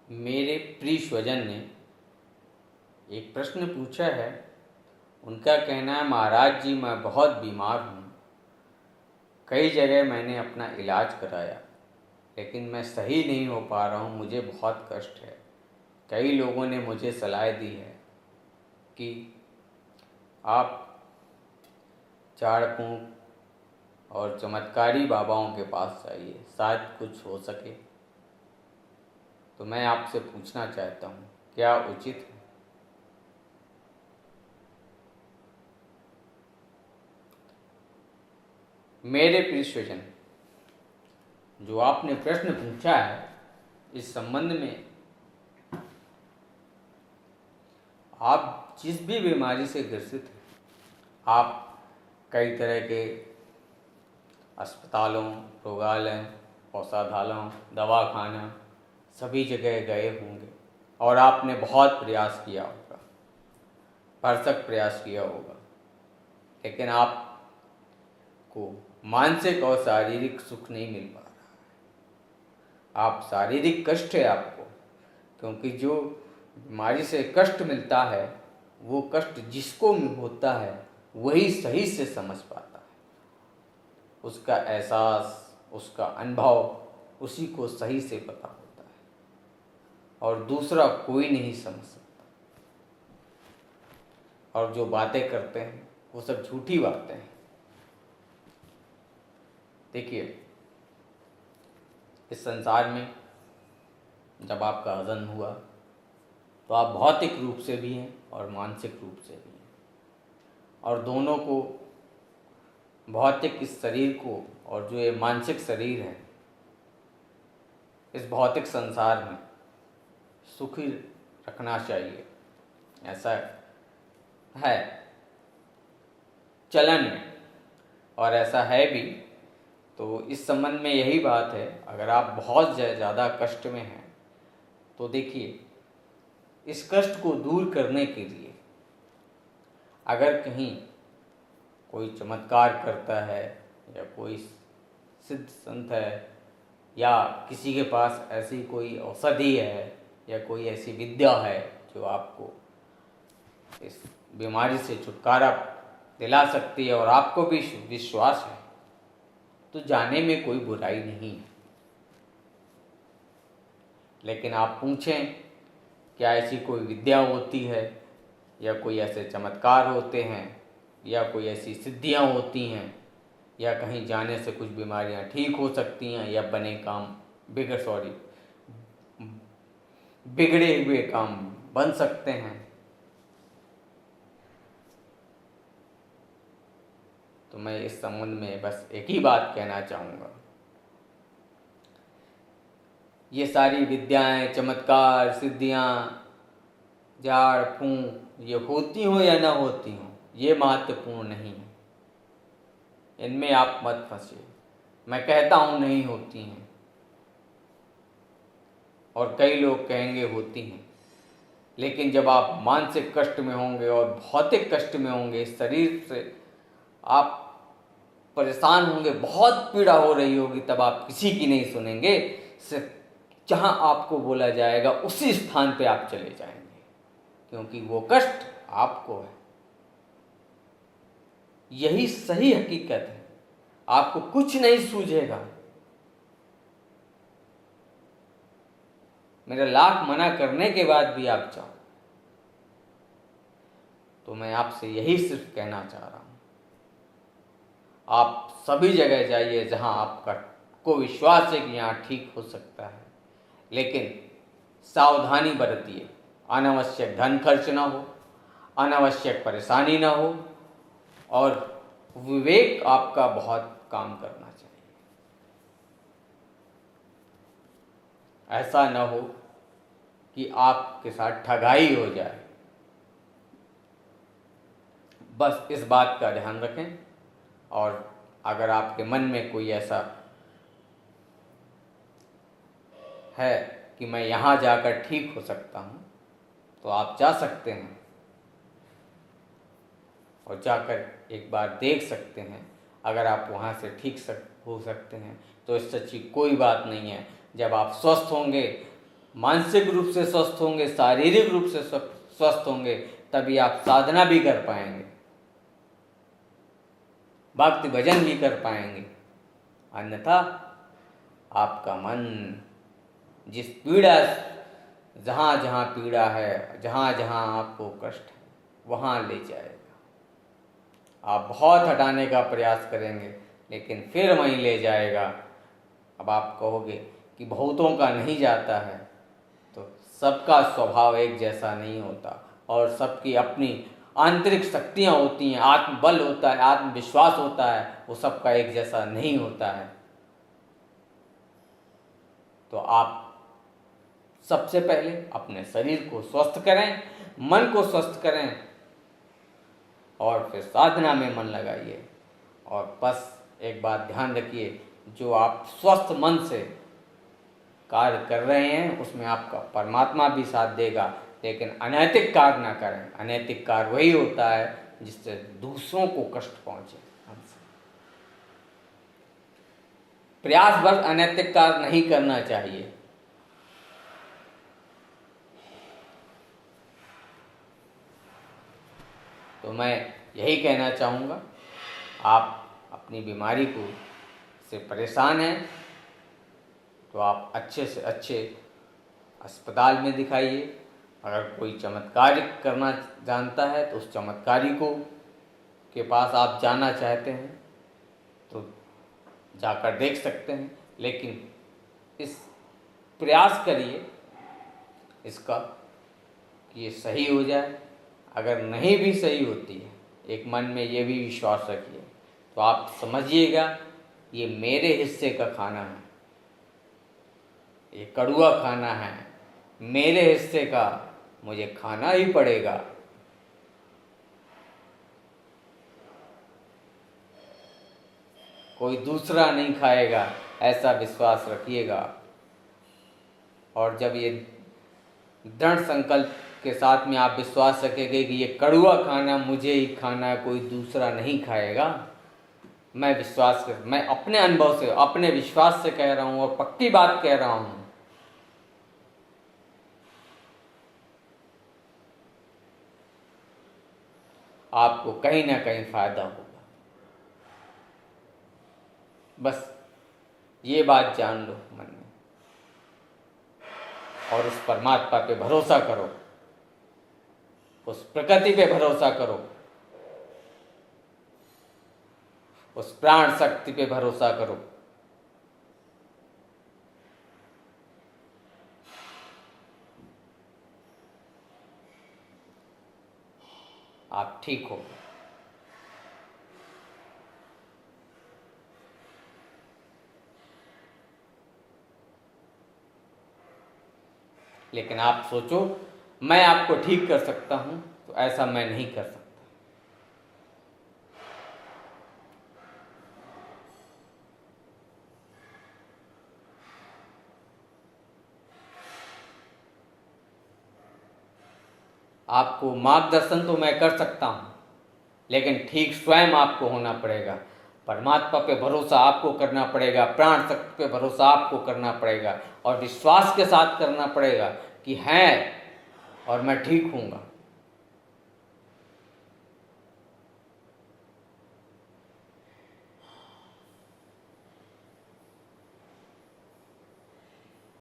मेरे प्रिय स्वजन ने एक प्रश्न पूछा है। उनका कहना है, महाराज जी मैं बहुत बीमार हूँ। कई जगह मैंने अपना इलाज कराया लेकिन मैं सही नहीं हो पा रहा हूँ, मुझे बहुत कष्ट है। कई लोगों ने मुझे सलाह दी है कि आप झाड़ फूँक और चमत्कारी बाबाओं के पास जाइए, शायद कुछ हो सके। तो मैं आपसे पूछना चाहता हूँ, क्या उचित है? मेरे प्रिय स्वजन, जो आपने प्रश्न पूछा है इस संबंध में, आप जिस भी बीमारी से ग्रसित हैं, आप कई तरह के अस्पतालों, रोगालयों, औषधालयों, दवाखाना सभी जगह गए होंगे और आपने बहुत प्रयास किया होगा, भरसक प्रयास किया होगा, लेकिन आपको मानसिक और शारीरिक सुख नहीं मिल पा रहा। आप शारीरिक कष्ट है आपको, क्योंकि जो बीमारी से कष्ट मिलता है वो कष्ट जिसको होता है वही सही से समझ पाता है। उसका एहसास, उसका अनुभव उसी को सही से पता होता है और दूसरा कोई नहीं समझ सकता। और जो बातें करते हैं वो सब झूठी बातें हैं। देखिए, इस संसार में जब आपका जन्म हुआ तो आप भौतिक रूप से भी हैं और मानसिक रूप से भी हैं, और दोनों को, भौतिक इस शरीर को और जो ये मानसिक शरीर है, इस भौतिक संसार में सुखी रखना चाहिए। ऐसा है चलन में और ऐसा है भी। तो इस संबंध में यही बात है, अगर आप बहुत ज़्यादा कष्ट में हैं तो देखिए, इस कष्ट को दूर करने के लिए अगर कहीं कोई चमत्कार करता है या कोई सिद्ध संत है या किसी के पास ऐसी कोई औषधि है या कोई ऐसी विद्या है जो आपको इस बीमारी से छुटकारा दिला सकती है और आपको भी विश्वास है, तो जाने में कोई बुराई नहीं है। लेकिन आप पूछें क्या ऐसी कोई विद्या होती है या कोई ऐसे चमत्कार होते हैं या कोई ऐसी सिद्धियां होती हैं या कहीं जाने से कुछ बीमारियां ठीक हो सकती हैं या बिगड़े हुए काम बन सकते हैं, तो मैं इस संबंध में बस एक ही बात कहना चाहूँगा। ये सारी विद्याएं, चमत्कार, सिद्धियां, झाड़ फूंक ये होती हो या ना होती हो, ये महत्वपूर्ण नहीं है। इनमें आप मत फंसिए। मैं कहता हूँ नहीं होती हैं और कई लोग कहेंगे होती हैं, लेकिन जब आप मानसिक कष्ट में होंगे और भौतिक कष्ट में होंगे, शरीर से आप परेशान होंगे, बहुत पीड़ा हो रही होगी, तब आप किसी की नहीं सुनेंगे। सिर्फ जहाँ आपको बोला जाएगा उसी स्थान पे आप चले जाएंगे, क्योंकि वो कष्ट आपको है। यही सही हकीकत है। आपको कुछ नहीं सूझेगा। मेरा लाख मना करने के बाद भी आप जाओ, तो मैं आपसे यही सिर्फ कहना चाह रहा हूँ, आप सभी जगह जाइए जहाँ आपका को विश्वास है कि यहाँ ठीक हो सकता है, लेकिन सावधानी बरतिए। अनावश्यक धन खर्च ना हो, अनावश्यक परेशानी ना हो, और विवेक आपका बहुत काम करना चाहिए। ऐसा ना हो कि आपके साथ ठगाई हो जाए। बस इस बात का ध्यान रखें। और अगर आपके मन में कोई ऐसा है कि मैं यहाँ जाकर ठीक हो सकता हूँ, तो आप जा सकते हैं और जाकर एक बार देख सकते हैं। अगर आप वहाँ से हो सकते हैं तो इससे अच्छी कोई बात नहीं है। जब आप स्वस्थ होंगे, मानसिक रूप से स्वस्थ होंगे, शारीरिक रूप से स्वस्थ होंगे, तभी आप साधना भी कर पाएंगे, भक्ति भजन भी कर पाएंगे। अन्यथा आपका मन जिस पीड़ा, जहाँ जहाँ पीड़ा है, जहाँ जहाँ आपको कष्ट है, वहाँ ले जाएगा। आप बहुत हटाने का प्रयास करेंगे लेकिन फिर वहीं ले जाएगा। अब आप कहोगे कि बहुतों का नहीं जाता है, तो सबका स्वभाव एक जैसा नहीं होता और सबकी अपनी आंतरिक शक्तियाँ होती हैं, आत्मबल होता है, आत्मविश्वास होता है, वो सबका एक जैसा नहीं होता है। तो आप सबसे पहले अपने शरीर को स्वस्थ करें, मन को स्वस्थ करें और फिर साधना में मन लगाइए। और बस एक बात ध्यान रखिए, जो आप स्वस्थ मन से कार्य कर रहे हैं उसमें आपका परमात्मा भी साथ देगा, लेकिन अनैतिक कार्य ना करें। अनैतिक कार्य वही होता है जिससे दूसरों को कष्ट पहुंचे। प्रयासवश अनैतिक कार्य नहीं करना चाहिए। तो मैं यही कहना चाहूँगा, आप अपनी बीमारी को से परेशान हैं तो आप अच्छे से अच्छे अस्पताल में दिखाइए। अगर कोई चमत्कार करना जानता है तो उस चमत्कारी को के पास आप जाना चाहते हैं तो जाकर देख सकते हैं, लेकिन इस प्रयास करिए इसका कि ये सही हो जाए। अगर नहीं भी सही होती है, एक मन में ये भी विश्वास रखिए, तो आप समझिएगा ये मेरे हिस्से का खाना है, ये कड़वा खाना है, मेरे हिस्से का मुझे खाना ही पड़ेगा। कोई दूसरा नहीं खाएगा, ऐसा विश्वास रखिएगा। और जब ये दृढ़ संकल्प के साथ में आप विश्वास रखेंगे कि ये कड़वा खाना मुझे ही खाना है, कोई दूसरा नहीं खाएगा, मैं अपने अनुभव से, अपने विश्वास से कह रहा हूँ और पक्की बात कह रहा हूँ, आपको कहीं ना कहीं फायदा होगा। बस ये बात जान लो मन में और उस परमात्मा पे भरोसा करो, उस प्रकृति पे भरोसा करो, उस प्राण शक्ति पे भरोसा करो। आप ठीक हो। लेकिन आप सोचो मैं आपको ठीक कर सकता हूं, तो ऐसा मैं नहीं कर सकता। आपको मार्गदर्शन तो मैं कर सकता हूं, लेकिन ठीक स्वयं आपको होना पड़ेगा। परमात्मा पे भरोसा आपको करना पड़ेगा, प्राण शक्ति पे भरोसा आपको करना पड़ेगा और विश्वास के साथ करना पड़ेगा कि हैं और मैं ठीक हूँगा।